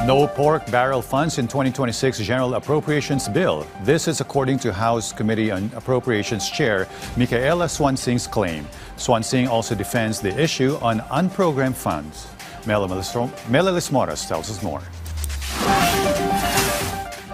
No pork barrel funds in 2026 General Appropriations Bill. This is according to House Committee on Appropriations Chair Micaela Swansing's claim. Swansing also defends the issue on unprogrammed funds. Melalis Moras tells us more.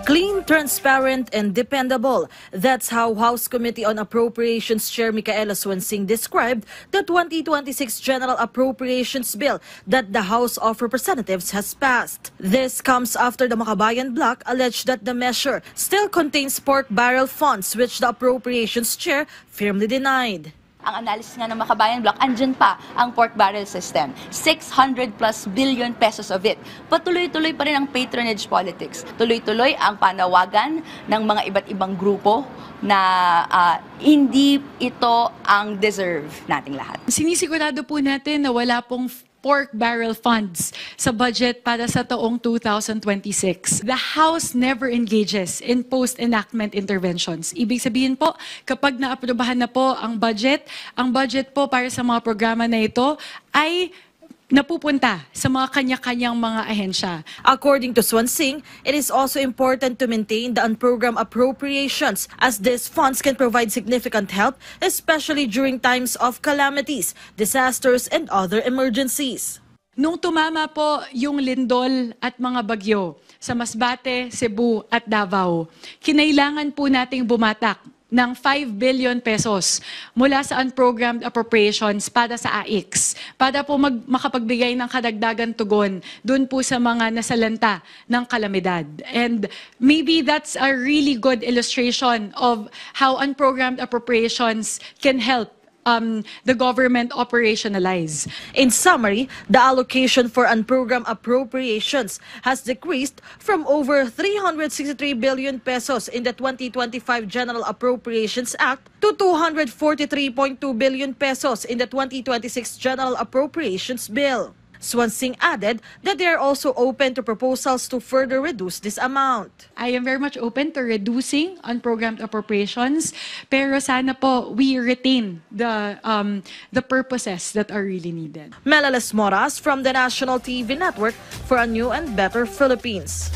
Clean, transparent, and dependable. That's how House Committee on Appropriations Chair Micaela Swansing described the 2026 General Appropriations Bill that the House of Representatives has passed. This comes after the Makabayan Bloc alleged that the measure still contains pork barrel funds, which the Appropriations Chair firmly denied. Ang analysis nga ng Makabayan Bloc, andyan pa ang pork barrel system. 600+ billion pesos of it. Patuloy-tuloy pa rin ang patronage politics. Tuloy-tuloy ang panawagan ng mga iba't ibang grupo na hindi ito ang deserve nating lahat. Sinisigurado po natin na wala pong pork barrel funds sa budget para sa taong 2026. The House never engages in post-enactment interventions. Ibig sabihin po, kapag naaprubahan na po ang budget po para sa mga programa na ito ay napupunta sa mga kanya-kanyang mga ahensya. According to Swansing, it is also important to maintain the unprogrammed appropriations as these funds can provide significant help, especially during times of calamities, disasters, and other emergencies. Nung tumama po yung lindol at mga bagyo sa Masbate, Cebu at Davao, kinailangan po nating bumatak ng 5 billion pesos mula sa unprogrammed appropriations para sa AIX, para po makapagbigay ng kadagdagan tugon dun po sa mga nasalanta ng kalamidad. And maybe that's a really good illustration of how unprogrammed appropriations can help the government operationalize. In summary, the allocation for unprogrammed appropriations has decreased from over 363 billion pesos in the 2025 General Appropriations Act to 243.2 billion pesos in the 2026 General Appropriations Bill. Swansing added that they are also open to proposals to further reduce this amount. I am very much open to reducing unprogrammed appropriations, pero sana po we retain the purposes that are really needed. Melalis Moras from the National TV Network for a New and Better Philippines.